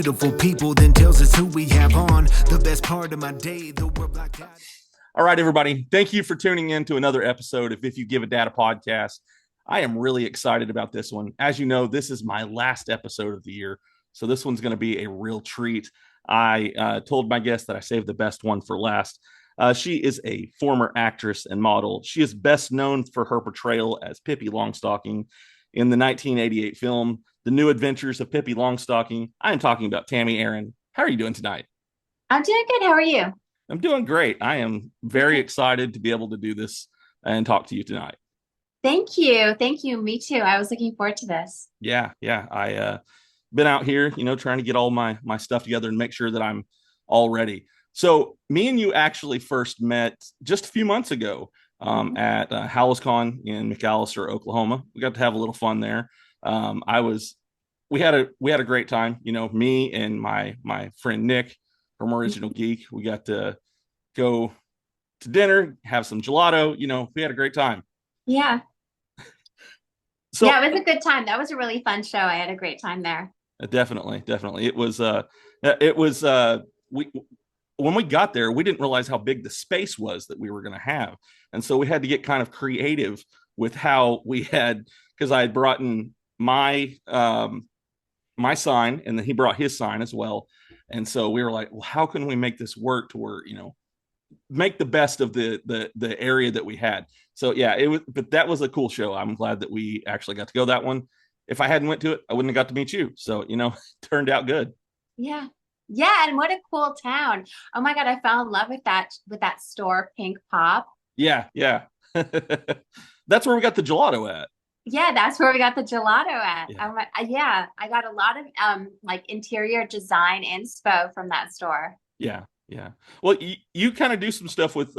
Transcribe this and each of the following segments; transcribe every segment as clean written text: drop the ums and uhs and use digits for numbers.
beautiful people, then tells us who we have on. The best part of my day, the world blacked out. All right, everybody. Thank you for tuning in to another episode of If You Give a Dad a Podcast. I am really excited about this one. As you know, this is my last episode of the year, so this one's going to be a real treat. I told my guest that I saved the best one for last. She is a former actress and model. She is best known for her portrayal as Pippi Longstocking in the 1988 film, The New Adventures of Pippi Longstocking. I am talking about Tami Erin. How are you doing tonight? I'm doing good. How are you? I'm doing great. I am very excited to be able to do this and talk to you tonight. Thank you. Thank you. Me too. I was looking forward to this. Yeah. I been out here, trying to get all my stuff together and make sure that I'm all ready. So me and you actually first met just a few months ago at HallisCon in McAlester, Oklahoma. We got to have a little fun there. We had a great time. Me and my friend Nick from Original Geek. We got to go to dinner, have some gelato. We had a great time. Yeah. So yeah, it was a good time. That was a really fun show. I had a great time there. Definitely. It was when we got there, we didn't realize how big the space was that we were going to have. And so we had to get kind of creative with how we had, because I had brought in my sign, and then he brought his sign as well. And so we were like, well, how can we make this work to where, make the best of the area that we had. So yeah, but that was a cool show. I'm glad that we actually got to go that one. If I hadn't went to it, I wouldn't have got to meet you. So, it turned out good. Yeah. Yeah. And what a cool town. Oh my God. I fell in love with that store, Pink Pop. Yeah. Yeah. That's where we got the gelato at. Yeah, that's where we got the gelato at. Yeah. I got a lot of like interior design inspo from that store. Yeah. Well, you kind of do some stuff with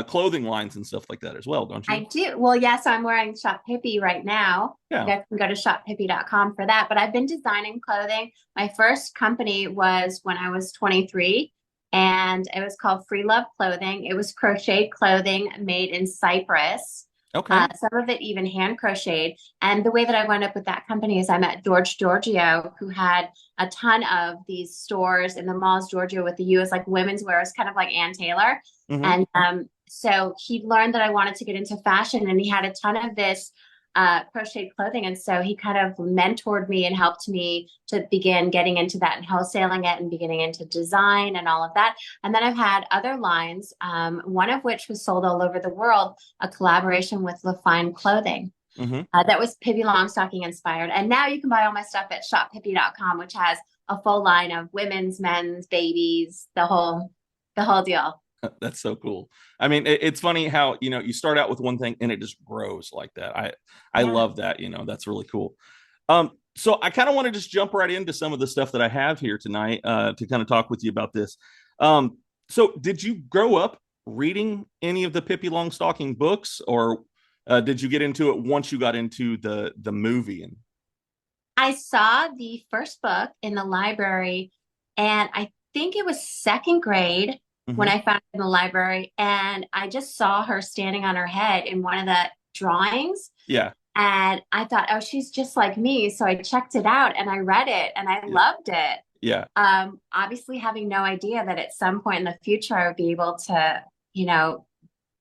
clothing lines and stuff like that as well, don't you? I do. Well, yeah. So I'm wearing Shop Pippi right now. Yeah. You guys can go to shoppippi.com for that. But I've been designing clothing. My first company was when I was 23, and it was called Free Love Clothing. It was crocheted clothing made in Cyprus. Okay. Some of it even hand crocheted. And the way that I wound up with that company is I met George Giorgio, who had a ton of these stores in the malls. Giorgio with the U is like women's wear, is kind of like Ann Taylor. Mm-hmm. And so he learned that I wanted to get into fashion, and he had a ton of this crocheted clothing. And so he kind of mentored me and helped me to begin getting into that and wholesaling it and beginning into design and all of that. And then I've had other lines, one of which was sold all over the world, a collaboration with LaFine Clothing. Mm-hmm. That was Pippi Longstocking inspired. And now you can buy all my stuff at shoppippi.com, which has a full line of women's, men's, babies, the whole deal. That's so cool. I mean, it's funny how, you start out with one thing and it just grows like that. I love that, that's really cool. So I kind of want to just jump right into some of the stuff that I have here tonight to kind of talk with you about this. So did you grow up reading any of the Pippi Longstocking books, or did you get into it once you got into the movie? And I saw the first book in the library, and I think it was second grade when I found it in the library, and I just saw her standing on her head in one of the drawings. Yeah. And I thought, oh, she's just like me. So I checked it out and I read it and I loved it. Yeah. Obviously having no idea that at some point in the future I would be able to,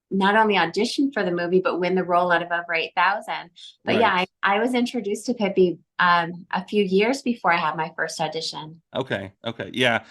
not only audition for the movie, but win the role out of over 8,000. But right. Yeah, I was introduced to Pippi a few years before I had my first audition. Okay. Yeah.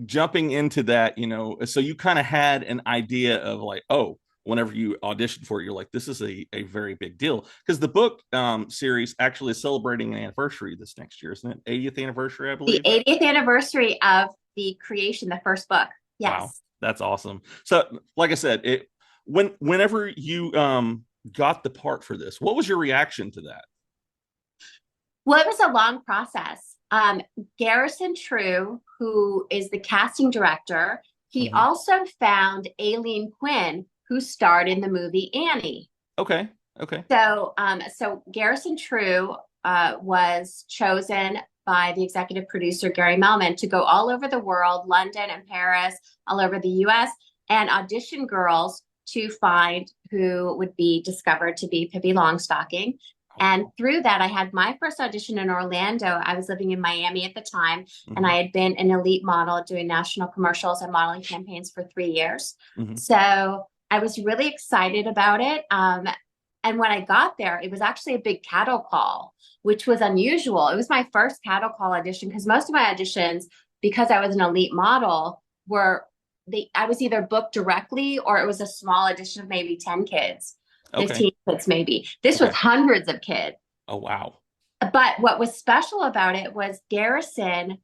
Jumping into that, so you kind of had an idea of like, oh, whenever you auditioned for it, you're like, this is a very big deal, because the book series actually is celebrating an anniversary this next year, isn't it? 80th anniversary, I believe. The 80th anniversary of the creation, the first book. Yes. Wow, that's awesome. So, like I said, whenever you got the part for this, what was your reaction to that? Well, it was a long process. Garrison True, who is the casting director, he also found Aileen Quinn, who starred in the movie Annie. Okay. So Garrison True was chosen by the executive producer, Gary Melman, to go all over the world, London and Paris, all over the US, and audition girls to find who would be discovered to be Pippi Longstocking. And through that, I had my first audition in Orlando. I was living in Miami at the time, Mm-hmm. and I had been an elite model doing national commercials and modeling campaigns for 3 years. Mm-hmm. So I was really excited about it. And when I got there, it was actually a big cattle call, which was unusual. It was my first cattle call audition because most of my auditions, because I was an elite model, I was either booked directly or it was a small audition of maybe 10 kids. 15 kids maybe. This was hundreds of kids. Oh, wow. But what was special about it was Garrison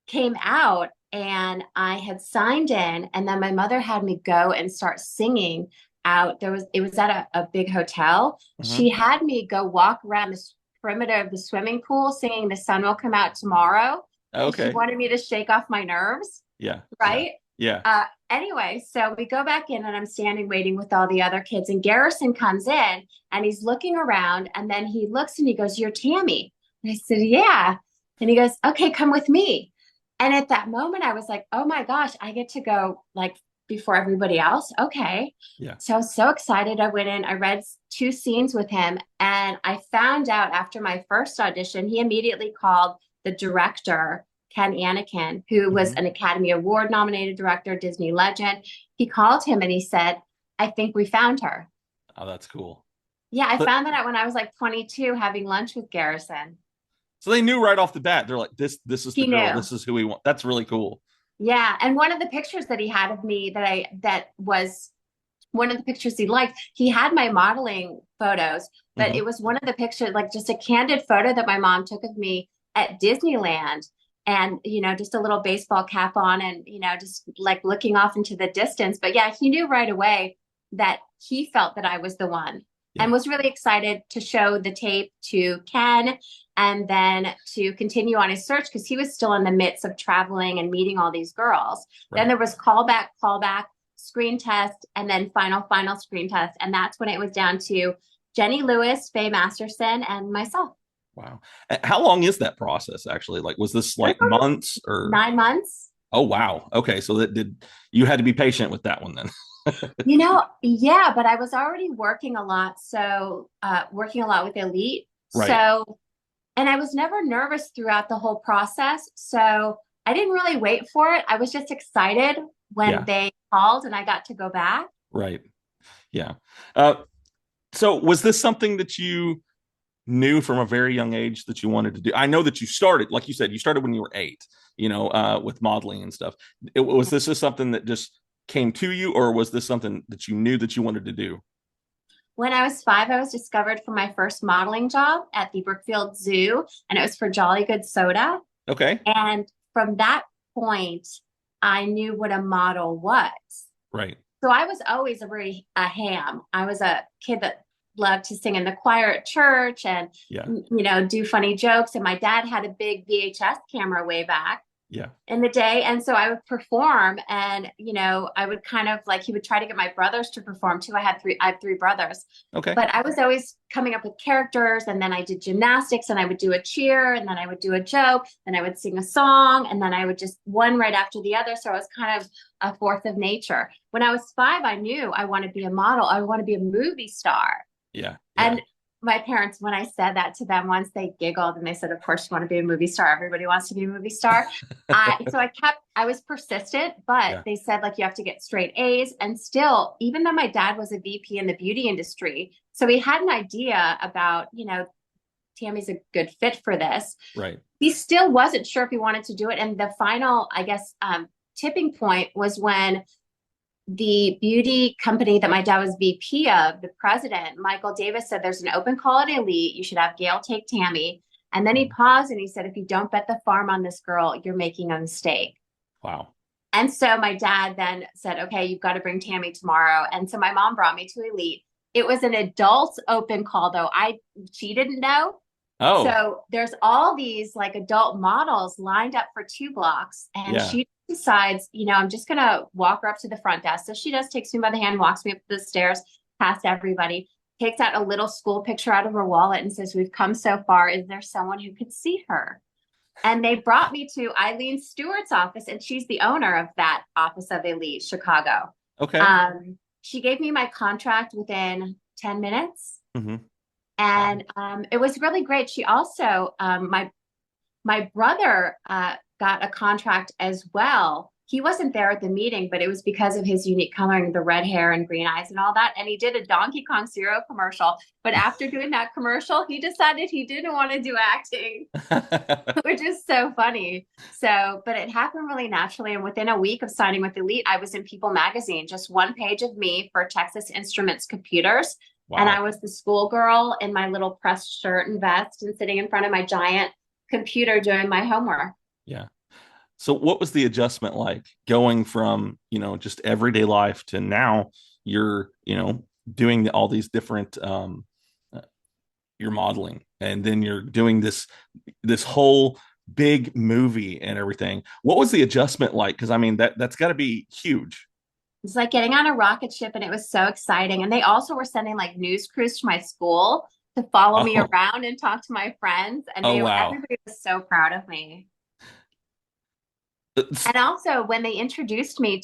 came out and I had signed in, and then my mother had me go and start singing out. It was at a big hotel. Mm-hmm. She had me go walk around the perimeter of the swimming pool singing "The Sun Will Come Out Tomorrow." Okay. She wanted me to shake off my nerves. Yeah. Right? Yeah. Anyway, so we go back in and I'm standing waiting with all the other kids, and Garrison comes in and he's looking around, and then he looks and he goes, "You're Tami." And I said, "Yeah." And he goes, "Okay, come with me." And at that moment I was like, oh my gosh, I get to go like before everybody else. Okay. Yeah. So I was so excited. I went in, I read 2 scenes with him, and I found out after my first audition, he immediately called the director, Ken Anakin, who was an Academy Award nominated director, Disney legend. He called him and he said, "I think we found her." Oh, that's cool. Yeah, I found that out when I was like 22 having lunch with Garrison. So they knew right off the bat. They're like, this is the girl. Knew. This is who we want. That's really cool. Yeah, and one of the pictures that he had of me that was one of the pictures he liked, he had my modeling photos, but it was one of the pictures, like just a candid photo that my mom took of me at Disneyland. And, just a little baseball cap on and, just like looking off into the distance. But yeah, he knew right away that he felt that I was the one and was really excited to show the tape to Ken and then to continue on his search because he was still in the midst of traveling and meeting all these girls. Right. Then there was callback, screen test, and then final screen test. And that's when it was down to Jenny Lewis, Faye Masterson, and myself. Wow. How long is that process actually? Like, was this like months or 9 months? Oh, wow. Okay. So you had to be patient with that one then. Yeah, but I was already working a lot. So working a lot with Elite. Right. So, and I was never nervous throughout the whole process. So I didn't really wait for it. I was just excited when they called and I got to go back. Right. Yeah. So was this something that you knew from a very young age that you wanted to do? I know that you started, like you said, you started when you were 8, with modeling and stuff. Was this just something that just came to you, or was this something that you knew that you wanted to do? When I was 5, I was discovered for my first modeling job at the Brookfield Zoo, and it was for Jolly Good Soda. Okay. And from that point, I knew what a model was. Right. So I was always a ham. I was a kid that loved to sing in the choir at church and, do funny jokes. And my dad had a big VHS camera way back in the day. And so I would perform and, I would kind of like, he would try to get my brothers to perform too. I have 3 brothers. Okay. But I was always coming up with characters, and then I did gymnastics and I would do a cheer, and then I would do a joke, then I would sing a song, and then I would just one right after the other. So I was kind of a force of nature. When I was 5, I knew I want to be a model. I want to be a movie star. Yeah. And my parents, when I said that to them once, they giggled and they said, "Of course you want to be a movie star. Everybody wants to be a movie star." So I was persistent, but they said, like, you have to get straight A's. And still, even though my dad was a VP in the beauty industry, so he had an idea about, Tami's a good fit for this. Right. He still wasn't sure if he wanted to do it. And the final, I guess, tipping point was when the beauty company that my dad was VP of, the president, Michael Davis, said, "There's an open call at Elite. You should have Gail take Tami." And then he paused and he said, "If you don't bet the farm on this girl, you're making a mistake." Wow. And so my dad then said, "Okay, you've got to bring Tami tomorrow." And so my mom brought me to Elite. It was an adult open call though. She didn't know. Oh. So there's all these like adult models lined up for 2 blocks, and she decides, I'm just going to walk her up to the front desk. So she does, takes me by the hand, walks me up the stairs, past everybody, takes out a little school picture out of her wallet and says, "We've come so far. Is there someone who could see her?" And they brought me to Eileen Stewart's office, and she's the owner of that office of Elite Chicago. Okay. She gave me my contract within 10 minutes. Mm-hmm. And it was really great. She also, my brother got a contract as well. He wasn't there at the meeting, but it was because of his unique coloring, the red hair and green eyes and all that. And he did a Donkey Kong Zero commercial. But after doing that commercial, he decided he didn't want to do acting, which is so funny. So, but it happened really naturally. And within a week of signing with Elite, I was in People magazine, just one page of me for Texas Instruments computers. Wow. And I was the schoolgirl in my little pressed shirt and vest and sitting in front of my giant computer doing my homework. Yeah. So what was the adjustment like going from, just everyday life to now you're, doing all these different, you're modeling, and then you're doing this whole big movie and everything. What was the adjustment like? Because I mean, that's got to be huge. It's like getting on a rocket ship, and it was so exciting. And they also were sending like news crews to my school to follow me around and talk to my friends. And everybody was so proud of me. And also when they introduced me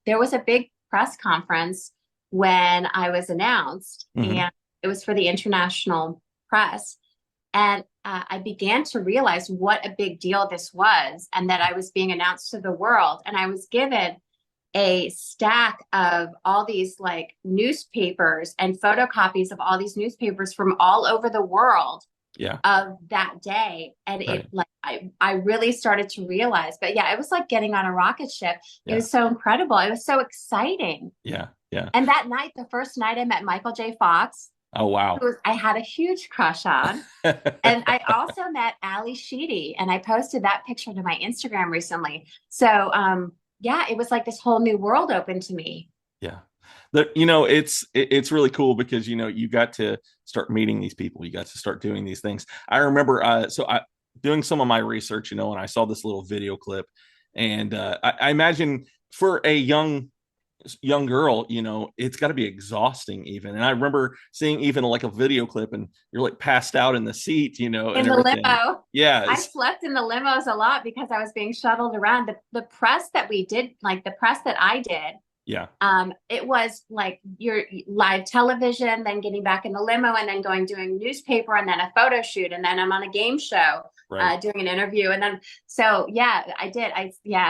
there was a big press conference when I was announced, and it was for the international press. And I began to realize what a big deal this was, and that I was being announced to the world. And I was given a stack of all these like newspapers and photocopies of all these newspapers from all over the world of that day. And it like, I really started to realize, but yeah, it was like getting on a rocket ship. It was so incredible. It was so exciting. Yeah. Yeah. And that night, the first night I met Michael J. Fox. Oh, wow. I had a huge crush on. And I also met Ali Sheedy, and I posted that picture to my Instagram recently. So, it was like this whole new world open to me. Yeah. It's really cool because, you got to start meeting these people. You got to start doing these things. I remember, doing some of my research, and I saw this little video clip, and I imagine for a young girl, it's got to be exhausting even. And I remember seeing even like a video clip, and you're like passed out in the seat, in the limo. Yeah. I slept in the limos a lot because I was being shuttled around. The press that we did, like the press that I did, it was like your live television, then getting back in the limo, and then doing newspaper, and then a photo shoot, and then I'm on a game show. Doing an interview. And then, I did.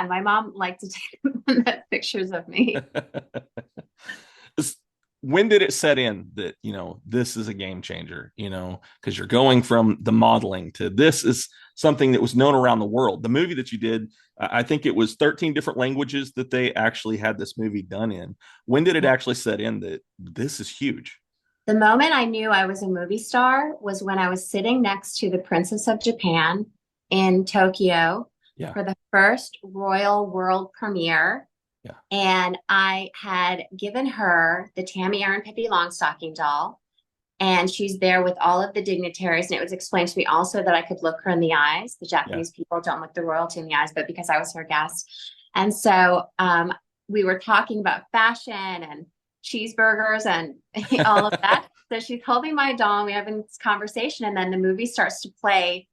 My mom liked to take pictures of me. When did it set in that, this is a game changer, because you're going from the modeling to this is something that was known around the world. The movie that you did, I think it was 13 different languages that they actually had this movie done in. When did it actually set in that this is huge? The moment I knew I was a movie star was when I was sitting next to the Princess of Japan in Tokyo for the first Royal World premiere. Yeah. And I had given her the Tami Erin Pippi Longstocking doll. And she's there with all of the dignitaries. And it was explained to me also that I could look her in the eyes. The Japanese people don't look the royalty in the eyes, but because I was her guest. And so we were talking about fashion and cheeseburgers and all of that. So she's holding my doll, and we're having this conversation, and then the movie starts to play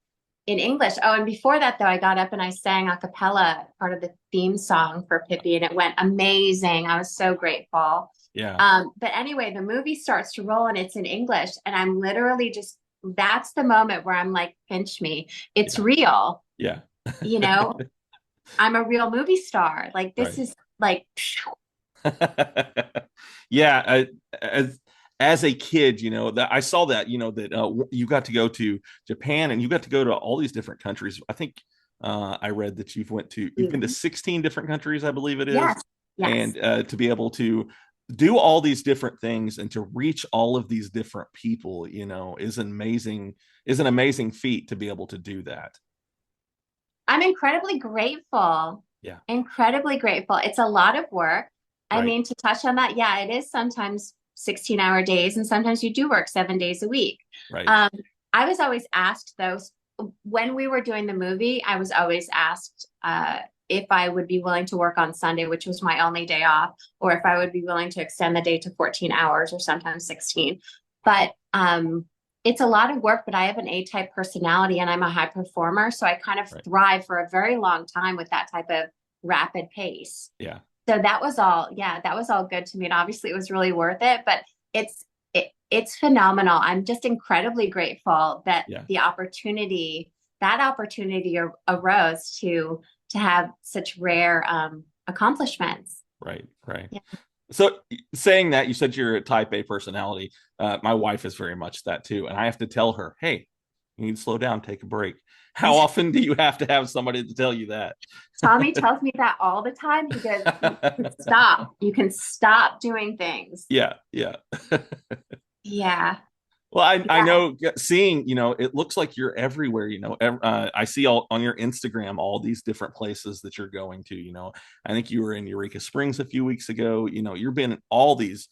in English. Oh, and before that though, I got up and I sang a cappella part of the theme song for Pippi, and it went amazing. I was so grateful. Yeah. But anyway, the movie starts to roll, and it's in English, and I'm literally that's the moment where I'm like, pinch me. It's real. Yeah. I'm a real movie star. Like this is like, yeah. As a kid, that I saw that, that you got to go to Japan, and you got to go to all these different countries. I think I read that you've been to 16 different countries, I believe it is. Yes. And to be able to do all these different things and to reach all of these different people, is an amazing feat to be able to do that. I'm incredibly grateful. Yeah. Incredibly grateful. It's a lot of work. I mean, to touch on that, it is sometimes 16-hour days, and sometimes you do work 7 days a week. Right. I was always asked when we were doing the movie, I was always asked if I would be willing to work on Sunday, which was my only day off, or if I would be willing to extend the day to 14 hours or sometimes 16. But it's a lot of work, but I have an A-type personality, and I'm a high performer. So I kind of thrive for a very long time with that type of rapid pace. Yeah. So that was all good to me. And obviously it was really worth it, but it's phenomenal. I'm just incredibly grateful that Yeah. that opportunity arose to have such rare accomplishments. Right. Yeah. So saying that, you said you're a type A personality. My wife is very much that too. And I have to tell her, hey, you need to slow down, take a break. How often do you have to have somebody to tell you that? Tommy tells me that all the time. He goes, stop. You can stop doing things. Yeah. Yeah. Well, I know, seeing, it looks like you're everywhere, I see all on your Instagram, all these different places that you're going to, I think you were in Eureka Springs a few weeks ago, you've been in all these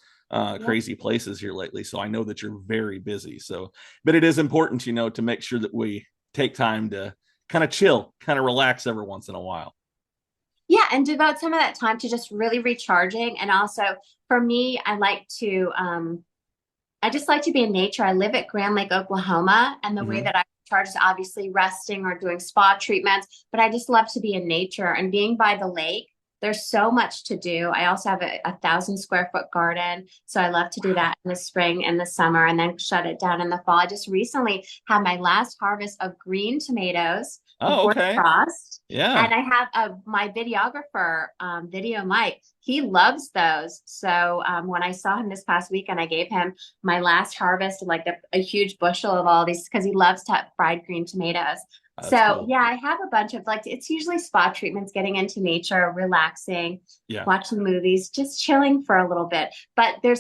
crazy places here lately. So I know that you're very busy. So, but it is important, to make sure that we take time to kind of chill, kind of relax every once in a while. Yeah. And devote some of that time to just really recharging. And also for me, I just like to be in nature. I live at Grand Lake, Oklahoma, and the way that I recharge is obviously resting or doing spa treatments, but I just love to be in nature and being by the lake. There's so much to do. I also have a 1,000-square-foot garden, so I love to do that in the spring and the summer and then shut it down in the fall. I just recently had my last harvest of green tomatoes. Oh, okay. Frost. Yeah. And I have my videographer, Video Mike. He loves those. So when I saw him this past weekend, I gave him my last harvest of like a huge bushel of all these because he loves to have fried green tomatoes. That's cool. Yeah, I have a bunch of it's usually spa treatments, getting into nature, relaxing, watching movies, just chilling for a little bit. But the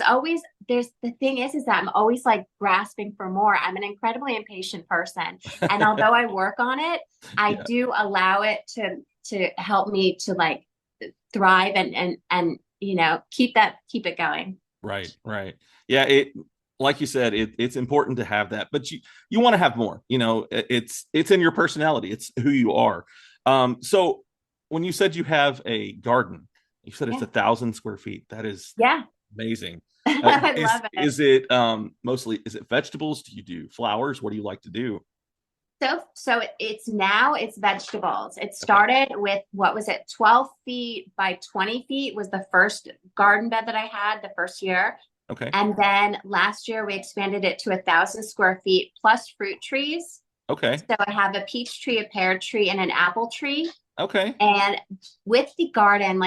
thing is that I'm always like grasping for more. I'm an incredibly impatient person. And although I work on it, I do allow it to help me to like thrive and keep it going. Right. Yeah. Like you said, it's important to have that, but you want to have more, it's in your personality. It's who you are. So when you said you have a garden, you said it's 1,000 square feet. That is amazing. I love it. Is it is it vegetables? Do you do flowers? What do you like to do? So it's vegetables. It started with, 12 feet by 20 feet was the first garden bed that I had the first year. Okay. And then last year we expanded it to 1,000 square feet plus fruit trees. Okay. So I have a peach tree, a pear tree, and an apple tree. Okay. And with the garden,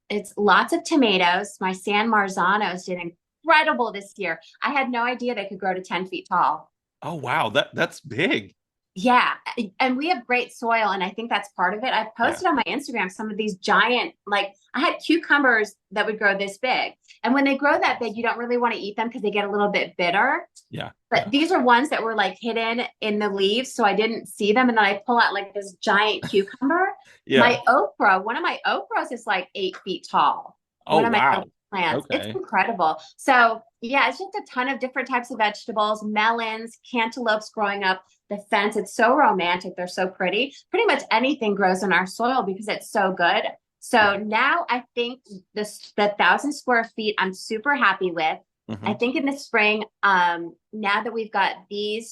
it's lots of tomatoes. My San Marzanos did incredible this year. I had no idea they could grow to 10 feet tall. Oh, wow. That's big. Yeah. And we have great soil. And I think that's part of it. I posted on my Instagram some of these giant, I had cucumbers that would grow this big. And when they grow that big, you don't really want to eat them because they get a little bit bitter. Yeah. But these are ones that were hidden in the leaves. So I didn't see them. And then I pull out this giant cucumber. My okra, one of my okras is 8 feet tall. Oh, one of wow. My plants. Okay. It's incredible. So it's just a ton of different types of vegetables, melons, cantaloupes growing up the fence. It's so romantic. They're so pretty. Pretty much anything grows in our soil because it's so good. So now I think the 1,000 square feet, I'm super happy with. Mm-hmm. I think in the spring, now that we've got the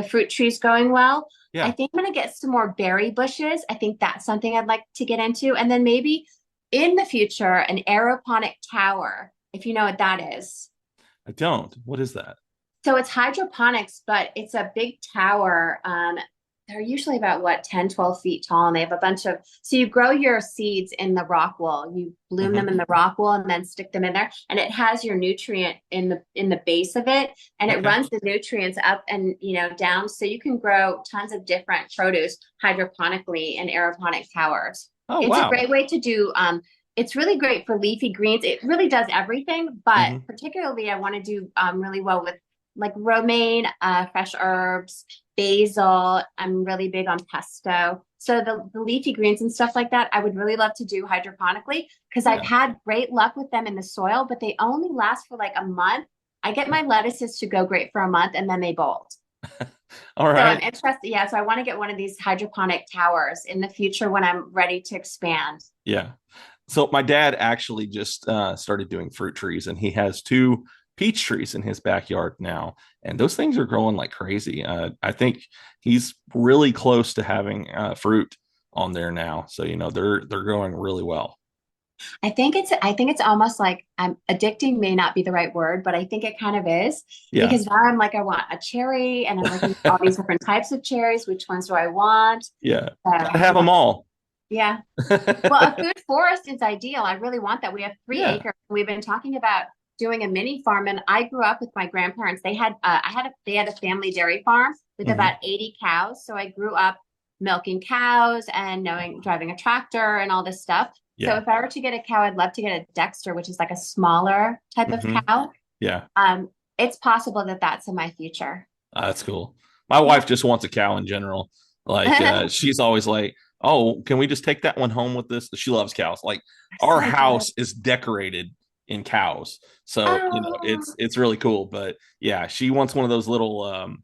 fruit trees going well, I think I'm going to get some more berry bushes. I think that's something I'd like to get into. And then maybe in the future, an aeroponic tower, if you know what that is. I don't. What is that? So it's hydroponics, but it's a big tower. They're usually about 10, 12 feet tall. And they have a bunch of, so you grow your seeds in the rock wool, you bloom them in the rock wool and then stick them in there. And it has your nutrient in the base of it. And it runs the nutrients up and, down. So you can grow tons of different produce hydroponically in aeroponic towers. Oh, it's a great way to do, it's really great for leafy greens. It really does everything, but particularly I want to do really well with romaine, fresh herbs, basil. I'm really big on pesto. So the leafy greens and stuff like that, I would really love to do hydroponically because I've had great luck with them in the soil, but they only last for a month. I get my lettuces to go great for a month and then they bolt. All right. So I'm interested. Yeah. So I want to get one of these hydroponic towers in the future when I'm ready to expand. Yeah. So my dad actually just started doing fruit trees, and he has 2 peach trees in his backyard now, and those things are growing like crazy. I think he's really close to having fruit on there now. So, they're growing really well. I think it's almost like addicting may not be the right word, but I think it kind of is Yeah. because now I'm like, I want a cherry and I'm looking at all these different types of cherries. Which ones do I want? Yeah. Gotta So have them all. yeah. Well, a food forest is ideal. I really want that. We have 3 acres. Yeah. We've been talking about doing a mini farm, and I grew up with my grandparents. They had a family dairy farm with Hmm. about 80 cows. So I grew up milking cows and driving a tractor and all this stuff. So Yeah. if I were to get a cow, I'd love to get a Dexter, which is like a smaller type of Hmm. cow. Yeah. It's possible that that's in my future. That's cool. My Yeah. wife just wants a cow in general. Like she's always like, "Oh, can we just take that one home with this?" She loves cows. Like our So good. house is decorated in cows. So, Oh, it's really cool, but yeah, she wants one of those little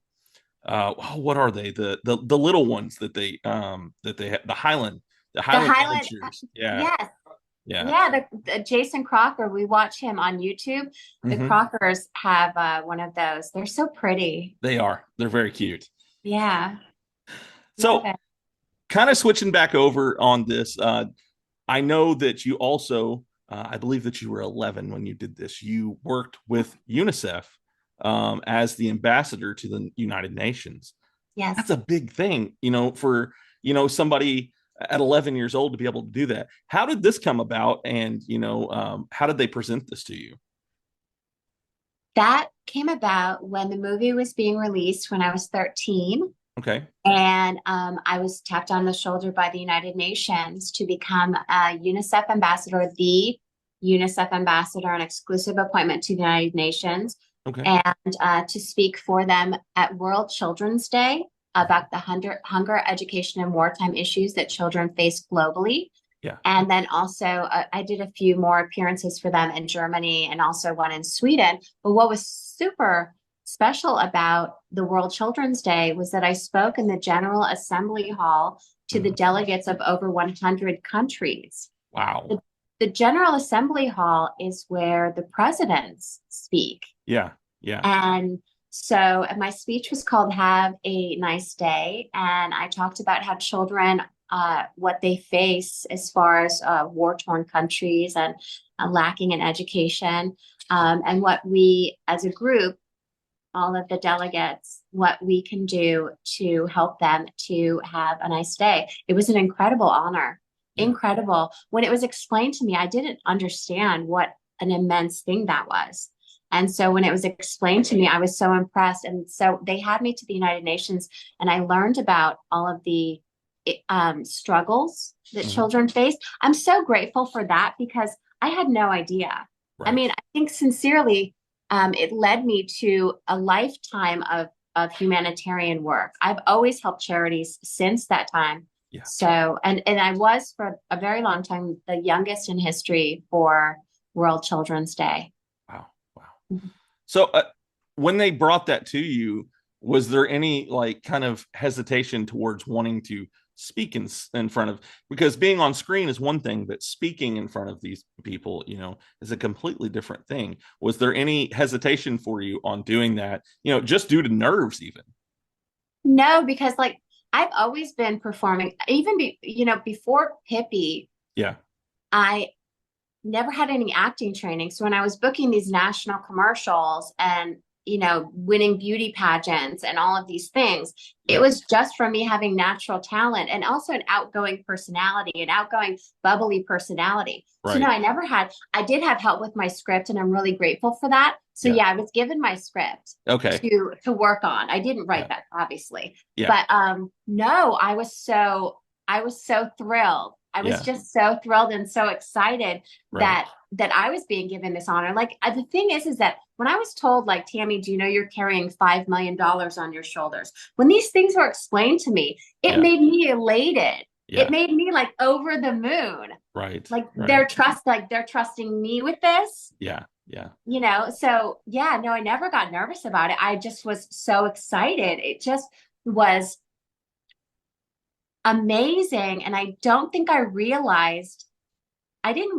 what are they? The little ones that they have, the the Highland Highland. Adventures. Yeah. Yes. Yeah. Yeah, the Jason Crocker, we watch him on YouTube. The Hmm. Crockers have one of those. They're so pretty. They are. They're very cute. Yeah, love So, it. kind of switching back over on this, I know that you also, I believe that you were 11 when you did this. You worked with UNICEF as the ambassador to the United Nations. That's Yes. a big thing, for somebody at 11 years old to be able to do that. How did this come about, and how did they present this to you? That came about when the movie was being released when I was 13. Okay. And I was tapped on the shoulder by the United Nations to become a UNICEF ambassador, the UNICEF ambassador, an exclusive appointment to the United Nations, Okay. and to speak for them at World Children's Day about the hunger, education, and wartime issues that children face globally. Yeah. And then also, I did a few more appearances for them in Germany and also one in Sweden. But what was super special about the World Children's Day was that I spoke in the General Assembly Hall to the Mhm. delegates of over 100 countries. Wow. The General Assembly Hall is where the presidents speak. Yeah. Yeah. And so my speech was called Have a Nice Day. And I talked about how children, what they face as far as war torn countries and lacking in education, and what we as a group, all of the delegates, what we can do to help them to have a nice day. It was an incredible honor. Yeah. Incredible. When it was explained to me, I didn't understand what an immense thing that was. And so when it was explained to me, I was so impressed. And so they had me to the United Nations, and I learned about all of the struggles that Mhm. children face. I'm so grateful for that because I had no idea. I Right. mean, I think sincerely, it led me to a lifetime of humanitarian work. I've always helped charities since that time. Yeah. So, and I was for a very long time the youngest in history for World Children's Day. Wow. Wow. So, when they brought that to you, was there any like kind of hesitation towards wanting to speak in front of, because being on screen is one thing, but speaking in front of these people, is a completely different thing. Was there any hesitation for you on doing that, just due to nerves even? No, because like I've always been performing, even before Pippi, Yeah. I never had any acting training. So when I was booking these national commercials and, winning beauty pageants and all of these things, it Yeah. was just from me having natural talent and also an outgoing personality, an outgoing, bubbly personality. So no, Right. I did have help with my script, and I'm really grateful for that. So Yeah. yeah, I was given my script Okay. to work on. I didn't write Yeah. that, obviously. Yeah. But no, I was so thrilled. I was Yeah. just so thrilled and so excited Right. that I was being given this honor. Like the thing is that when I was told, like, Tami, do you know you're carrying $5 million on your shoulders? When these things were explained to me, it Yeah. made me elated. Yeah. It made me like over the moon. Right. Like Right. they're trusting me with this. Yeah. Yeah. So yeah, no, I never got nervous about it. I just was so excited. It just was amazing. And I didn't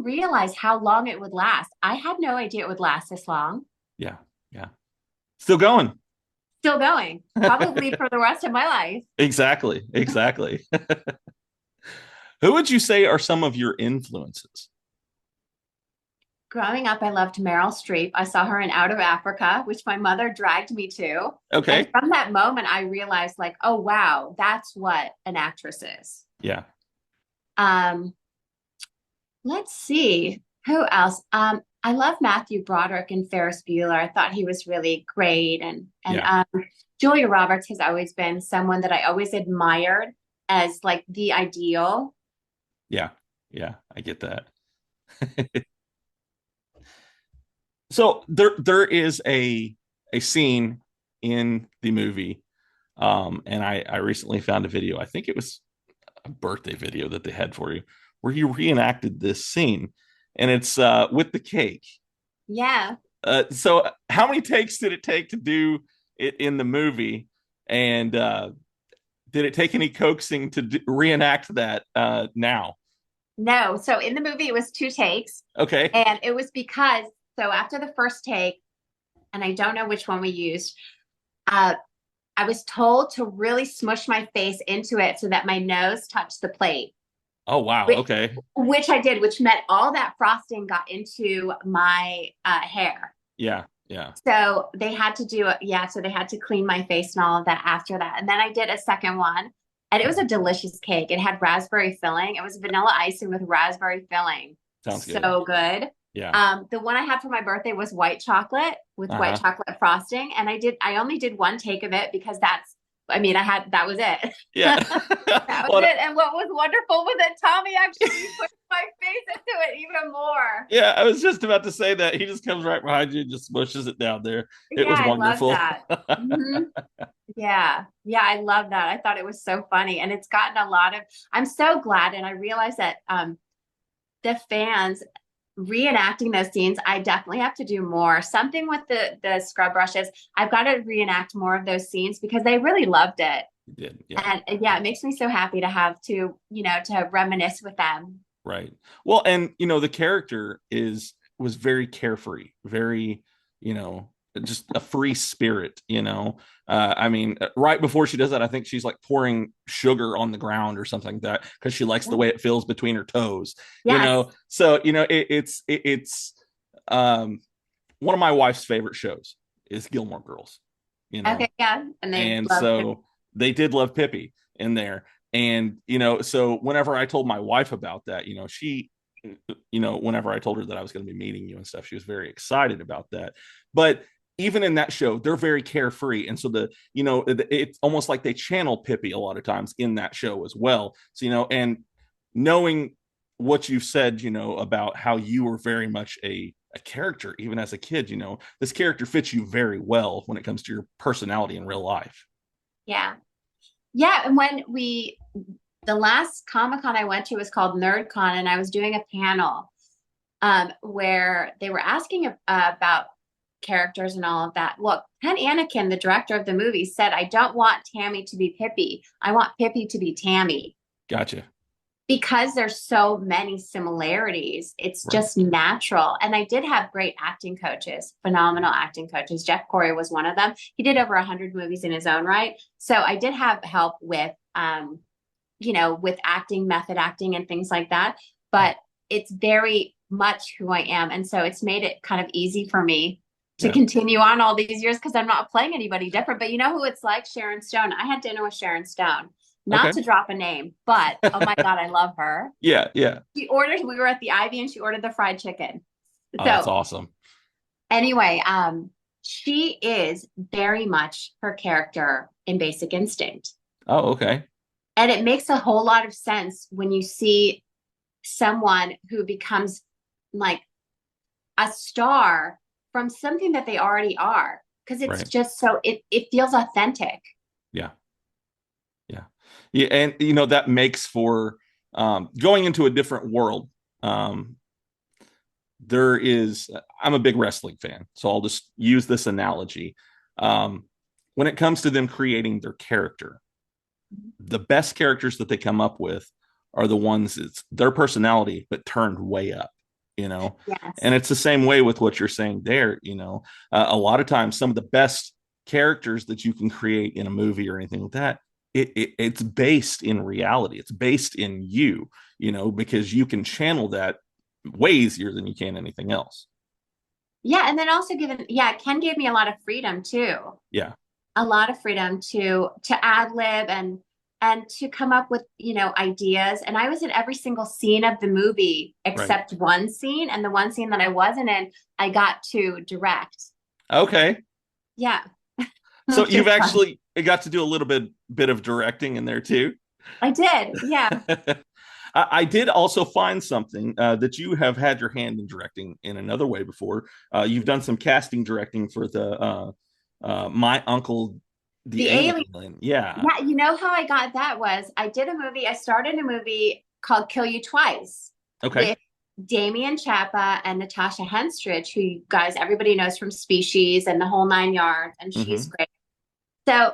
realize how long it would last. I had no idea it would last this long. Yeah. Yeah. Still going. Still going, probably for the rest of my life. Exactly. Exactly. Who would you say are some of your influences? Growing up, I loved Meryl Streep. I saw her in Out of Africa, which my mother dragged me to. Okay. And from that moment, I realized like, oh, wow, that's what an actress is. Yeah. Um, let's see. Who else? I love Matthew Broderick and Ferris Bueller. I thought he was really great. And Julia Roberts has always been someone that I always admired as like the ideal. Yeah. Yeah. I get that. So there is a scene in the movie, and I recently found a video. I think it was a birthday video that they had for you, where you reenacted this scene, and it's with the cake. Yeah. So how many takes did it take to do it in the movie, and did it take any coaxing to reenact that now? No. So in the movie, it was 2 takes. Okay. And it was because, so after the first take, and I don't know which one we used, I was told to really smush my face into it so that my nose touched the plate. Oh, wow. Okay. Which I did, which meant all that frosting got into my hair. Yeah. Yeah. So they had to do it. Yeah. So they had to clean my face and all of that after that. And then I did a second one, and it was a delicious cake. It had raspberry filling. It was vanilla icing with raspberry filling. Sounds good. So good. Yeah. The one I had for my birthday was white chocolate with white chocolate frosting. And I only did 1 take of it because that was it. Yeah. That was it. And what was wonderful was that Tommy actually pushed my face into it even more. Yeah, I was just about to say that. He just comes right behind you and just smushes it down there. It was wonderful. I love that. Mm-hmm. Yeah. Yeah, I love that. I thought it was so funny. And it's gotten I'm so glad. And I realized that the fans reenacting those scenes, I definitely have to do more. Something with the scrub brushes. I've got to reenact more of those scenes because they really loved it. You did. Yeah. And yeah, it makes me so happy to have to reminisce with them. Right. Well, and the character was very carefree, very, just a free spirit, right before she does that, I think she's like pouring sugar on the ground or something like that because she likes the way it feels between her toes. Yes. So it's one of my wife's favorite shows is Gilmore Girls. Okay, yeah, and so they did love Pippi in there, and so whenever I told my wife about that, she whenever I told her that I was going to be meeting you and stuff, she was very excited about that. But even in that show, they're very carefree. And so it's almost like they channel Pippi a lot of times in that show as well. So, and knowing what you've said, about how you were very much a character, even as a kid, this character fits you very well when it comes to your personality in real life. Yeah. Yeah. And when the last Comic-Con I went to was called NerdCon, and I was doing a panel where they were asking about characters and all of that. Look, Ken Anakin, the director of the movie, said, I don't want Tammy to be Pippi. I want Pippi to be Tammy. Gotcha. Because there's so many similarities, it's just natural. And I did have great acting coaches, phenomenal acting coaches. Jeff Corey was one of them. He did over 100 movies in his own right. So I did have help with, with acting, method acting and things like that. But it's very much who I am. And so it's made it kind of easy for me to continue on all these years because I'm not playing anybody different. But you know who it's like? Sharon Stone. I had dinner with Sharon Stone. Not to drop a name, but oh my God, I love her. Yeah, yeah. We were at the Ivy and she ordered the fried chicken. Oh, that's awesome. Anyway, she is very much her character in Basic Instinct. Oh, okay. And it makes a whole lot of sense when you see someone who becomes like a star from something that they already are. Because it's just so, it feels authentic. Yeah. Yeah. Yeah. And, that makes for going into a different world. I'm a big wrestling fan, so I'll just use this analogy. When it comes to them creating their character, the best characters that they come up with are the ones it's their personality, but turned way up, Yes. And it's the same way with what you're saying there. A lot of times, some of the best characters that you can create in a movie or anything like that, it's based in reality. It's based in you, because you can channel that way easier than you can anything else. Yeah. And then also Ken gave me a lot of freedom too. Yeah. A lot of freedom to ad lib and to come up with, ideas. And I was in every single scene of the movie except one scene. And the one scene that I wasn't in, I got to direct. Okay. Yeah. So you've actually got to do a little bit of directing in there too. I did. Yeah. I did also find something that you have had your hand in directing in another way before. You've done some casting directing for the My Uncle, the Alien. Yeah. Yeah. You know how I got that was I started a movie called Kill You Twice. Okay. With Damian Chapa and Natasha Henstridge, who everybody knows from Species and the whole 9 yards, and she's great. So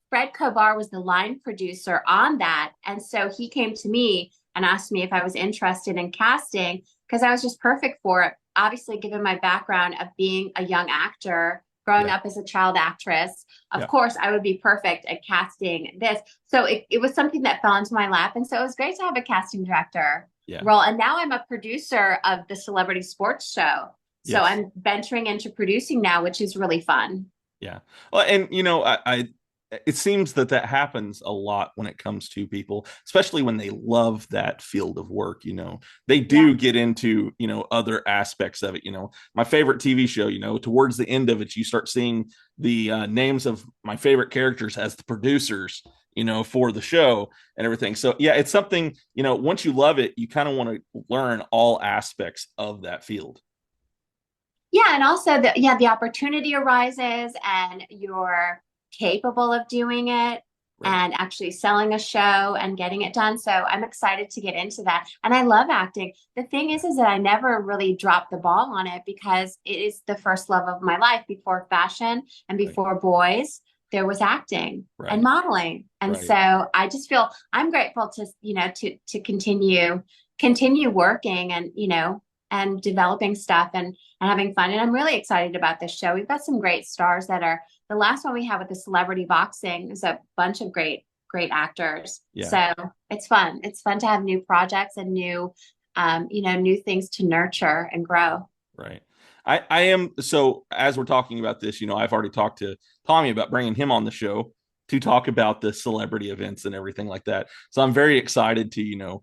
Fred Kobar was the line producer on that. And so he came to me and asked me if I was interested in casting because I was just perfect for it. Obviously, given my background of being a young actor, growing up as a child actress, of course, I would be perfect at casting this. So it was something that fell into my lap. And so it was great to have a casting director role. And now I'm a producer of the celebrity sports show. So I'm venturing into producing now, which is really fun. Yeah. Well, and it seems that happens a lot when it comes to people, especially when they love that field of work. They do get into, other aspects of it. My favorite TV show, towards the end of it, you start seeing the names of my favorite characters as the producers, for the show and everything. So yeah, it's something, once you love it, you kind of want to learn all aspects of that field. Yeah. And also the opportunity arises and you're capable of doing it and actually selling a show and getting it done. So I'm excited to get into that. And I love acting. The thing is that I never really dropped the ball on it because it is the first love of my life. Before fashion and before boys, there was acting and modeling. And so I just feel I'm grateful to continue working and developing stuff and having fun. And I'm really excited about this show. We've got some great stars the last one we had with the celebrity boxing is a bunch of great actors. Yeah. So it's fun. It's fun to have new projects and new things to nurture and grow. Right. I am. So as we're talking about this, I've already talked to Tommy about bringing him on the show to talk about the celebrity events and everything like that. So I'm very excited to,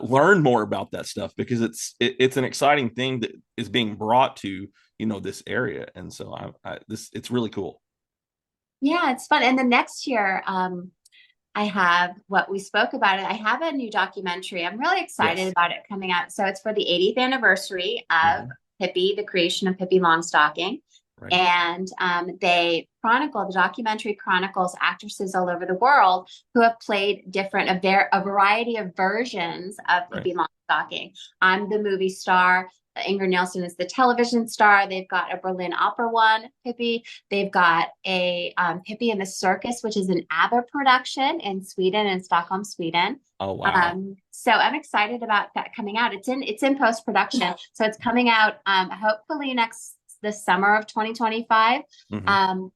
learn more about that stuff because it's an exciting thing that is being brought to, this area. And so it's really cool. Yeah, it's fun. And the next year, I have what we spoke about it. I have a new documentary. I'm really excited about it coming out. So it's for the 80th anniversary of Pippi, the creation of Pippi Longstocking. Right. And the documentary chronicles actresses all over the world who have played a variety of versions of Pippi Longstocking. I'm the movie star. Ingrid Nilsson is the television star. They've got a Berlin Opera one, Pippi. They've got a Pippi in the Circus, which is an ABBA production in Sweden, in Stockholm, Sweden. Oh, wow. So I'm excited about that coming out. It's in post-production. So it's coming out hopefully the summer of 2025.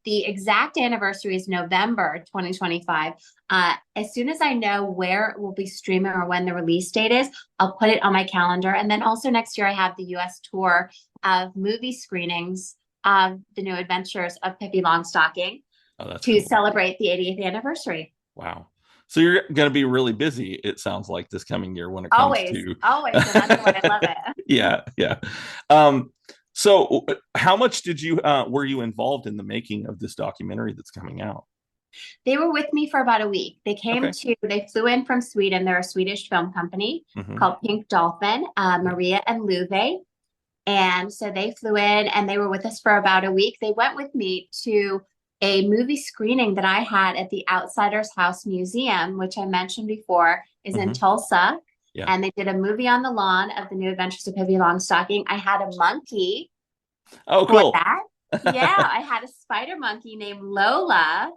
The exact anniversary is November 2025. As soon as I know where it will be streaming or when the release date is, I'll put it on my calendar. And then also next year, I have the U.S. tour of movie screenings of the new Adventures of Pippi Longstocking to celebrate the 80th anniversary. Wow. So you're going to be really busy, it sounds like, this coming year when it comes to... Always. And that's why I love it. Yeah. So how much were you involved in the making of this documentary that's coming out? They were with me for about a week. They flew in from Sweden. They're a Swedish film company called Pink Dolphin, Maria and Luve. And so they flew in and they were with us for about a week. They went with me to a movie screening that I had at the Outsiders House Museum, which I mentioned before is in Tulsa. Yeah. And they did a movie on the lawn of the new Adventures of Pippi Longstocking. I had a monkey. Oh, cool. For that. Yeah, I had a spider monkey named Lola.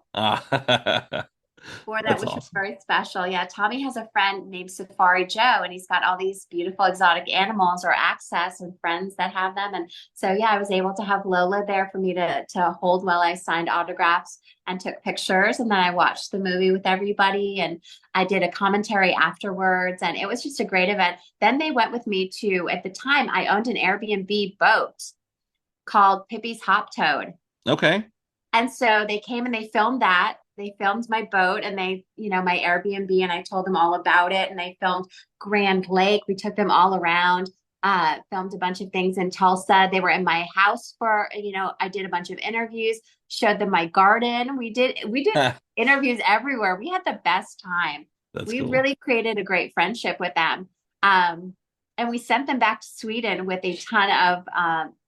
for that, That's which was awesome. very special. Yeah, Tommy has a friend named Safari Joe, and he's got all these beautiful exotic animals or access and friends that have them. And so, yeah, I was able to have Lola there for me to hold while I signed autographs and took pictures. And then I watched the movie with everybody, and I did a commentary afterwards. And it was just a great event. Then they went with me to, at the time, I owned an Airbnb boat called Pippi's Hop Toad. Okay. And so they came and they filmed that. They filmed my boat and they, my Airbnb, and I told them all about it. And they filmed Grand Lake. We took them all around, filmed a bunch of things in Tulsa. They were in my house for, I did a bunch of interviews, showed them my garden. We did interviews everywhere. We had the best time. That's We cool. really created a great friendship with them. And we sent them back to Sweden with a ton of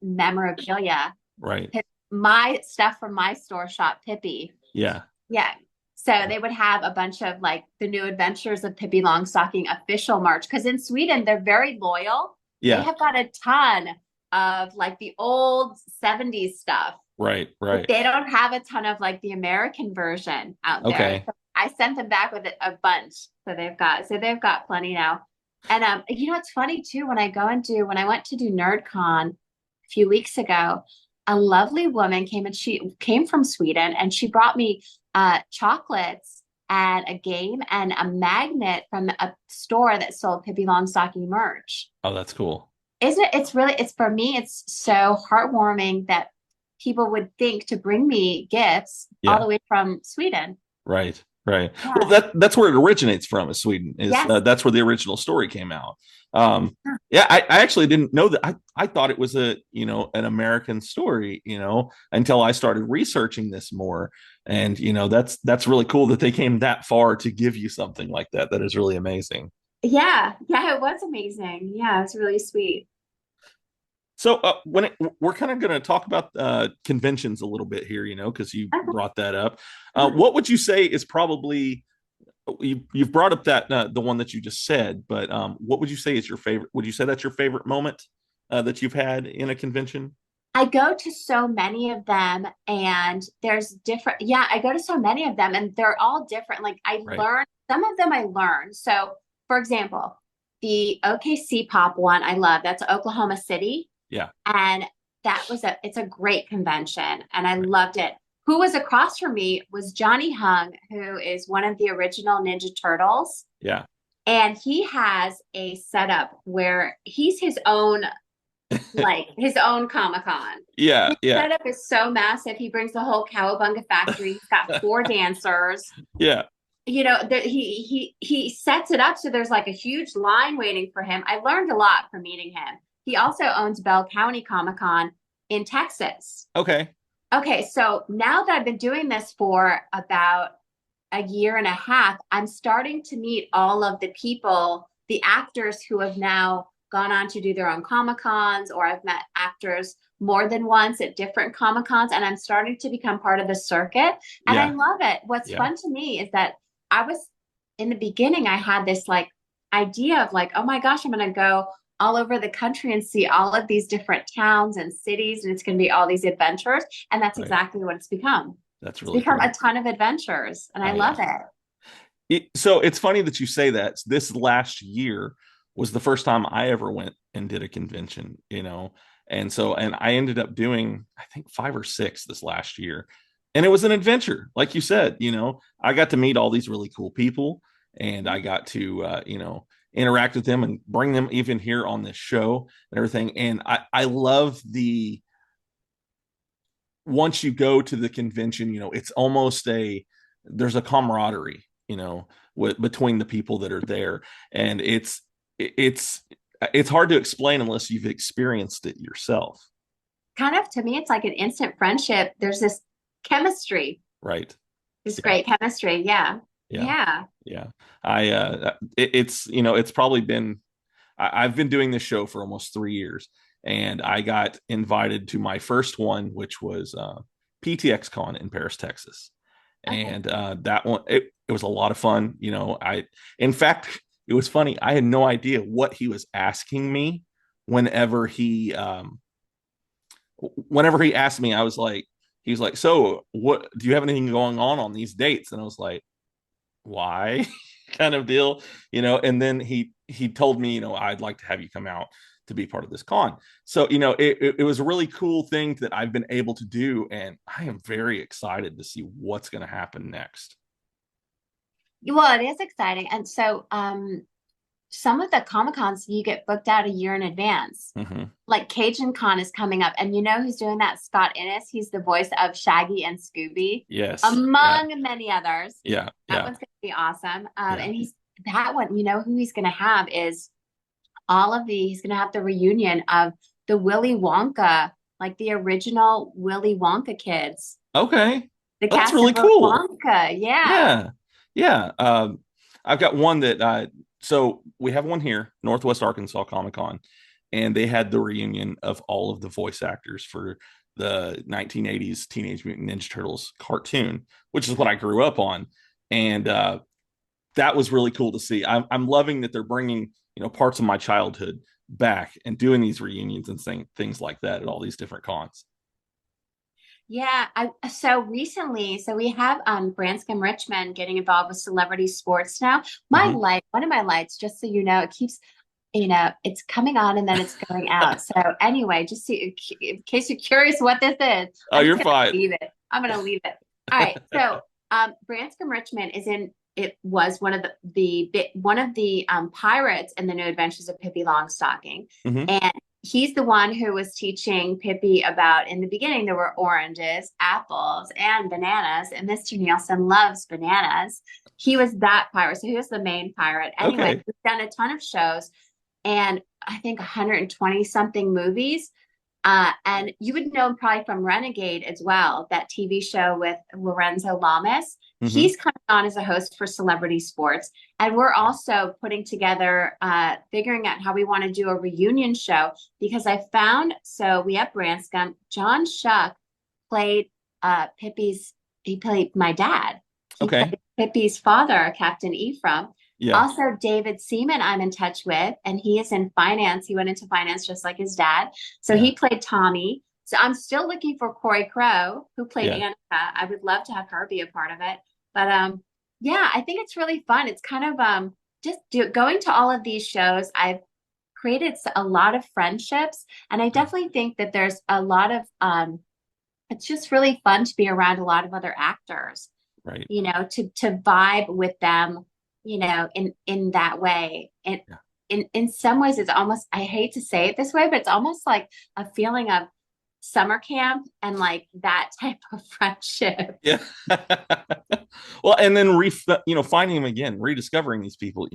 memorabilia. Right. My stuff from my store shop, Pippi. Yeah. Yeah. So they would have a bunch of like the new Adventures of Pippi Longstocking official merch. Because in Sweden, they're very loyal. Yeah. They have got a ton of like the old 70s stuff. Right. But they don't have a ton of like the American version out there. Okay. So I sent them back with a bunch. So they've got plenty now. And it's funny too, when I went to do NerdCon a few weeks ago, a lovely woman came, and she came from Sweden, and she brought me chocolates and a game and a magnet from a store that sold Pippi Longstocking merch. Oh, that's cool. Isn't it? It's for me, it's so heartwarming that people would think to bring me gifts all the way from Sweden. Right. Yeah. Well, Yeah. that's where it originates from, is Sweden. Yes. That's where the original story came out. I actually didn't know that. I thought it was an American story, until I started researching this more. And that's really cool that they came that far to give you something like that. That is really amazing. Yeah, it was amazing. Yeah, it's really sweet. So we're kind of going to talk about conventions a little bit here, because you brought that up. What would you say is probably, you've brought up that the one that you just said, but what would you say is your favorite? Would you say that's your favorite moment that you've had in a convention? I go to so many of them, and there's different. Yeah, I go to so many of them, and they're all different. Like learn some of them. I learn. So, for example, the OKC Pop one, I love. That's Oklahoma City. Yeah. And it's a great convention, and I loved it. Who was across from me was Johnny Hung, who is one of the original Ninja Turtles. Yeah. And he has a setup where he's his own, like his own Comic-Con. Yeah. His setup is so massive. He brings the whole Cowabunga factory. He's got 4 dancers. Yeah. He sets it up so there's like a huge line waiting for him. I learned a lot from meeting him. He also owns Bell County Comic-Con in Texas. Okay. So now that I've been doing this for about a year and a half, I'm starting to meet all of the people, the actors who have now gone on to do their own Comic-Cons, or I've met actors more than once at different Comic-Cons, and I'm starting to become part of the circuit. And I love it. What's fun to me is that in the beginning, I had this like idea of like, oh my gosh, I'm going to go all over the country and see all of these different towns and cities, and it's going to be all these adventures. And that's exactly what it's become. That's really become cool. a ton of adventures, and I love it. So it's funny that you say that. This last year was the first time I ever went and did a convention, and I ended up doing, I think, 5 or 6 this last year. And it was an adventure. Like you said, I got to meet all these really cool people, and I got to, interact with them and bring them even here on this show and everything. And I love once you go to the convention, it's almost there's a camaraderie, between the people that are there. And it's hard to explain unless you've experienced it yourself. Kind of, to me, it's like an instant friendship. There's this chemistry. Right. This great chemistry. Yeah. It's probably been, I've been doing this show for almost 3 years, and I got invited to my first one, which was PTX Con in Paris, Texas. And that one, it was a lot of fun. In fact, it was funny. I had no idea what he was asking me whenever he asked me. He was like, so what, do you have anything going on these dates? And I was like, why kind of deal, and then he told me, I'd like to have you come out to be part of this con. So, it was a really cool thing that I've been able to do. And I am very excited to see what's going to happen next. Well, it is exciting. And so, some of the Comic-Cons you get booked out a year in advance. Mm-hmm. Like Cajun Con is coming up, and who's doing that? Scott Innes. He's the voice of Shaggy and Scooby. Yes, among many others. That one's gonna be awesome. And he's that one. Who he's gonna have is he's gonna have the reunion of the Willy Wonka, like the original Willy Wonka kids. Okay, the that's cast really of Willy cool. Wonka. Yeah. I've got one that so we have one here, Northwest Arkansas Comic-Con, and they had the reunion of all of the voice actors for the 1980s Teenage Mutant Ninja Turtles cartoon, which is what I grew up on. And that was really cool to see. I'm loving that they're bringing, parts of my childhood back and doing these reunions and things like that at all these different cons. Yeah, so recently, we have Branscombe Richmond getting involved with celebrity sports now. My light, one of my lights, just so you know, it keeps, it's coming on and then it's going out. So anyway, just in case you're curious what this is. Oh, you're fine. I'm going to leave it. All right. So Branscombe Richmond was one of the pirates in the New Adventures of Pippi Longstocking. And he's the one who was teaching Pippi about, in the beginning, there were oranges, apples, and bananas. And Mr. Nielsen loves bananas. He was that pirate. So he was the main pirate. Anyway, We've done a ton of shows and I think 120 something movies. And you would know him probably from Renegade as well, that TV show with Lorenzo Lamas. He's coming on as a host for celebrity sports. And we're also putting together, figuring out how we want to do a reunion show, because I found, so we have Branscombe, John Shuck played he played my dad. He played Pippi's father, Captain Ephraim. Yeah. Also, David Seaman, I'm in touch with, and he is in finance. He went into finance just like his dad. So he played Tommy. So I'm still looking for Corey Crow, who played Annika. I would love to have her be a part of it. But I think it's really fun. It's kind of going to all of these shows. I've created a lot of friendships, and I definitely think that there's a lot of it's just really fun to be around a lot of other actors. Right. To vibe with them. In that way. And in some ways, it's almost, I hate to say it this way, but it's almost like a feeling of summer camp and like that type of friendship. Yeah. Well, and then finding them again, rediscovering these people,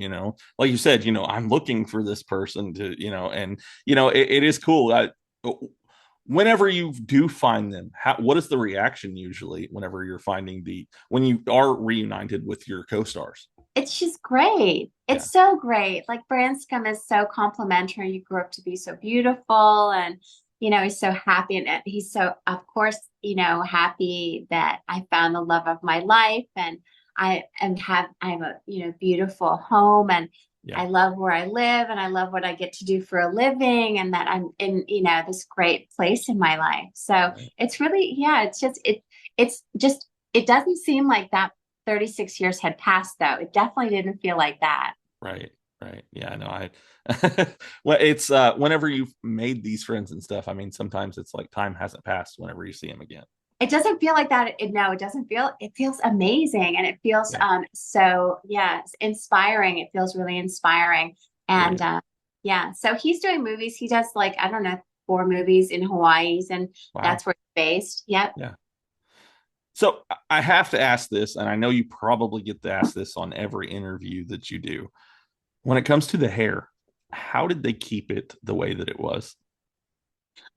like you said, I'm looking for this person to, and it is cool. Whenever you do find them, what is the reaction usually whenever you're when you are reunited with your co-stars? It's just great. It's so great. Like Branscombe is so complimentary. You grew up to be so beautiful, and he's so happy, and he's so, of course, happy that I found the love of my life, and I have a beautiful home, and I love where I live, and I love what I get to do for a living, and that I'm in this great place in my life. So it's really it doesn't seem like that 36 years had passed, though. It definitely didn't feel like that. Right. Yeah, no, well, it's whenever you've made these friends and stuff, I mean, sometimes it's like time hasn't passed whenever you see them again. It doesn't feel like that. It doesn't feel, it feels amazing. And it feels it's inspiring. It feels really inspiring. And so he's doing movies. He does 4 movies in Hawaii, and that's where he's based. Yep. Yeah. So I have to ask this, and I know you probably get to ask this on every interview that you do. When it comes to the hair, how did they keep it the way that it was?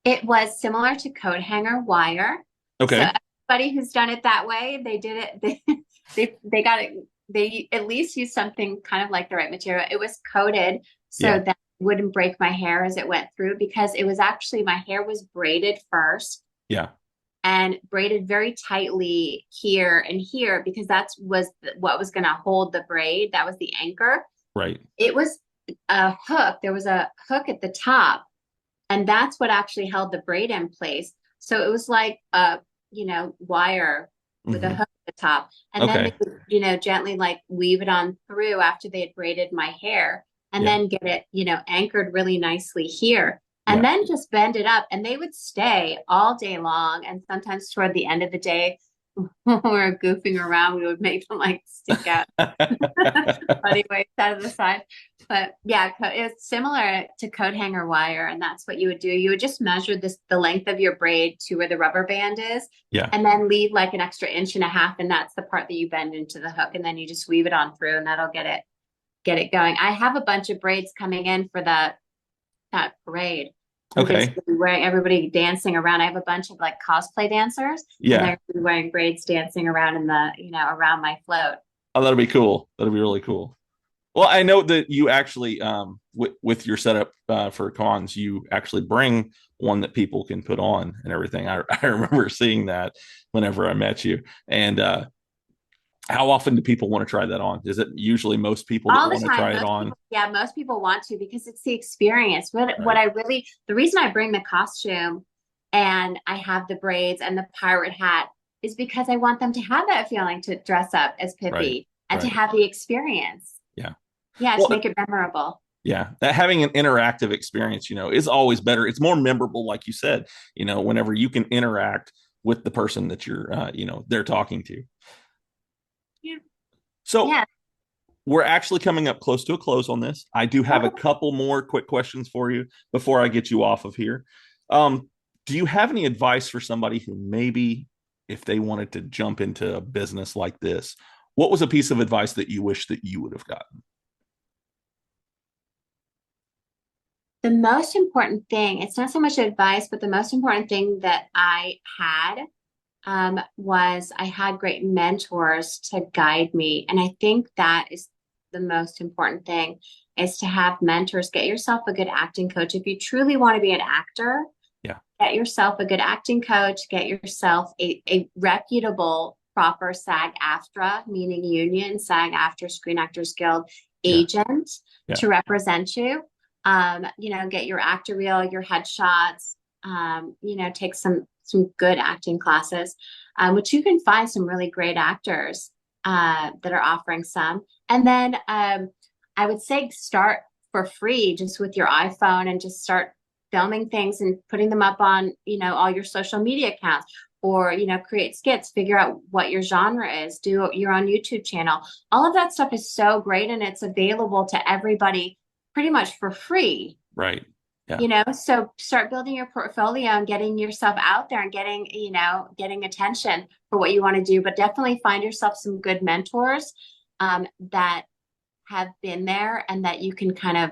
It was similar to coat hanger wire. Okay. So everybody who's done it that way, they did it. They got it. They at least used something kind of like the right material. It was coated so that it wouldn't break my hair as it went through, because it was actually, my hair was braided first. Yeah. And braided very tightly here and here, because what was going to hold the braid. That was the anchor. Right. It was a hook. There was a hook at the top, and that's what actually held the braid in place. So it was like wire with a hook at the top, and then gently like weave it on through after they had braided my hair, and Yeah. then get it, anchored really nicely here. And Yeah. then just bend it up, and they would stay all day long. And sometimes toward the end of the day, when we were goofing around, we would make them like stick out funny ways out of the side. But yeah, it's similar to coat hanger wire, and that's what you would do. You would just measure the length of your braid to where the rubber band is, Yeah. and then leave like an extra 1.5 inches, and that's the part that you bend into the hook, and then you just weave it on through, and that'll get it going. I have a bunch of braids coming in for that parade. Okay. Everybody dancing around. I have a bunch of like cosplay dancers. Yeah. And they're wearing braids, dancing around in the, around my float. Oh, that'll be cool. That'll be really cool. Well, I know that you actually, with your setup for cons, you actually bring one that people can put on and everything. I remember seeing that whenever I met you. And how often do people want to try that on? Is it usually most people that want to try it on? Most people want to, because it's the experience. Right. The reason I bring the costume and I have the braids and the pirate hat is because I want them to have that feeling to dress up as Pippi and to have the experience. Yeah. Yeah, to make it memorable. Yeah, that having an interactive experience, is always better. It's more memorable, like you said, whenever you can interact with the person that you're, they're talking to. Yeah. So we're actually coming up close to a close on this. I do have a couple more quick questions for you before I get you off of here. Do you have any advice for somebody who maybe, if they wanted to jump into a business like this, what was a piece of advice that you wish that you would have gotten? The most important thing, it's not so much advice, but the most important thing that I had was I had great mentors to guide me. And I think that is the most important thing, is to have mentors. Get yourself a good acting coach. If you truly want to be an actor, get yourself a good acting coach, get yourself a reputable, proper SAG-AFTRA, meaning union, SAG-AFTRA, Screen Actors Guild agent to represent you. Get your actor reel, your headshots, take some good acting classes, which you can find some really great actors that are offering some. And then I would say start for free just with your iPhone and just start filming things and putting them up on, all your social media accounts, or, create skits, figure out what your genre is, do your own YouTube channel. All of that stuff is so great, and it's available to everybody pretty much for free. Right. Yeah. So start building your portfolio and getting yourself out there and getting attention for what you want to do, but definitely find yourself some good mentors that have been there and that you can kind of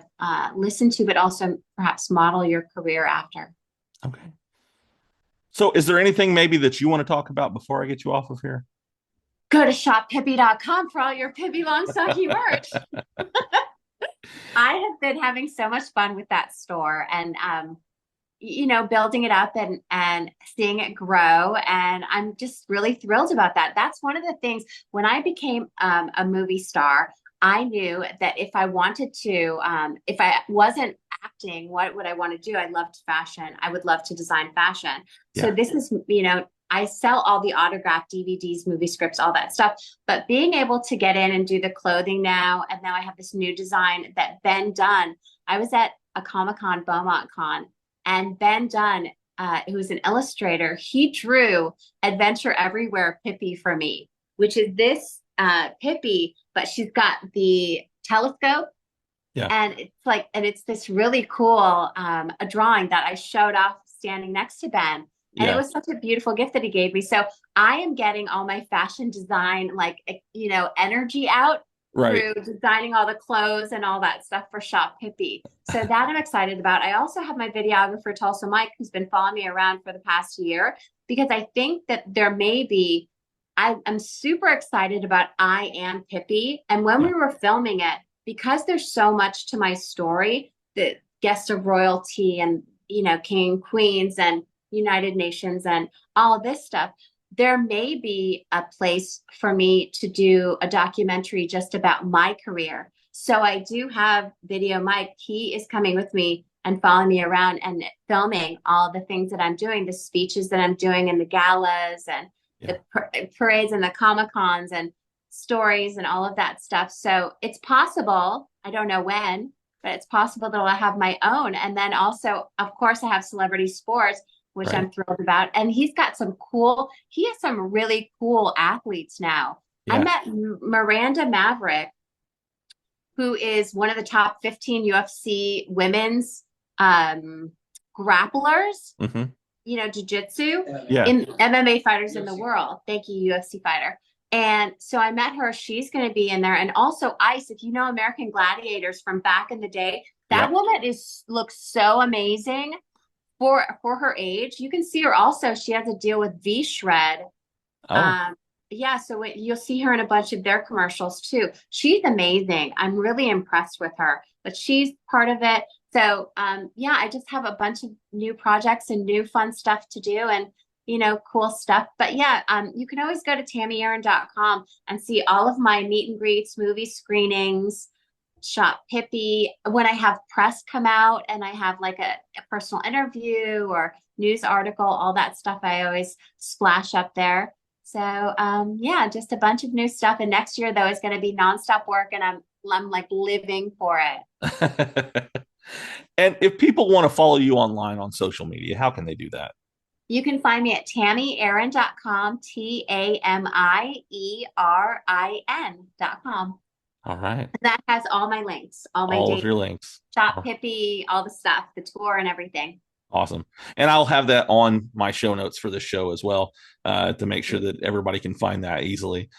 listen to, but also perhaps model your career after. Okay. So is there anything maybe that you want to talk about before I get you off of here? Go to shoppippi.com for all your Pippi Longstocking merch. I have been having so much fun with that store, and building it up and seeing it grow, and I'm just really thrilled about that. That's one of the things. When I became a movie star, I knew that if I wanted to, if I wasn't acting, what would I want to do? I loved fashion. I would love to design fashion. So this is, I sell all the autographed DVDs, movie scripts, all that stuff. But being able to get in and do the clothing now, and now I have this new design that Ben Dunn. I was at a Comic-Con, Beaumont Con, and Ben Dunn, who's an illustrator, he drew Adventure Everywhere Pippi for me, which is this Pippi, but she's got the telescope. Yeah. And it's this really cool a drawing that I showed off standing next to Ben. And it was such a beautiful gift that he gave me. So I am getting all my fashion design, energy out through designing all the clothes and all that stuff for Shop Pippi. So that I'm excited about. I also have my videographer, Tulsa Mike, who's been following me around for the past year, because I think that there may be, I'm super excited about I Am Pippi. And when we were filming it, because there's so much to my story, the guest of royalty and, king and queens and United Nations and all of this stuff, there may be a place for me to do a documentary just about my career. So I do have Video Mike. He is coming with me and following me around and filming all the things that I'm doing, the speeches that I'm doing in the galas and the parades and the Comic-Cons. And stories and all of that stuff. So it's possible, I don't know when, but it's possible that I'll have my own. And then also, of course, I have Celebrity Sports, which Right. I'm thrilled about. And he has some really cool athletes now. Yeah. I met Miranda Maverick, who is one of the top 15 UFC women's grapplers, jiu-jitsu, in MMA fighters in the world. Thank you, UFC fighter. And so I met her. She's going to be in there. And also Ice, if you know American Gladiators from back in the day, that woman looks so amazing for her age. You can see her also. She has a deal with V-Shred. So you'll see her in a bunch of their commercials too. She's amazing. I'm really impressed with her, but she's part of it. So, I just have a bunch of new projects and new fun stuff to do and, cool stuff. But you can always go to TamiErin.com and see all of my meet and greets, movie screenings, shop Pippi. When I have press come out and I have like a personal interview or news article, all that stuff, I always splash up there. So, just a bunch of new stuff. And next year, though, is going to be nonstop work, and I'm like living for it. And if people want to follow you online on social media, how can they do that? You can find me at TamiErin.com, TamiErin.com. All right. And that has all my links, all of your links. Shop Pippi, all the stuff, the tour and everything. Awesome. And I'll have that on my show notes for this show as well, to make sure that everybody can find that easily.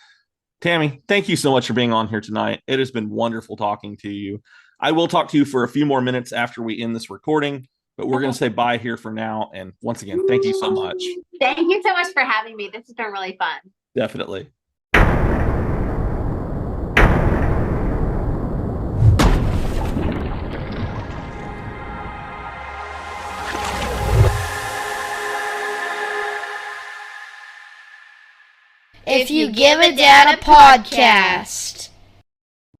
Tami, thank you so much for being on here tonight. It has been wonderful talking to you. I will talk to you for a few more minutes after we end this recording, but we're going to say bye here for now. And once again, thank you so much. Thank you so much for having me. This has been really fun. Definitely. If You Give a Dad a Podcast.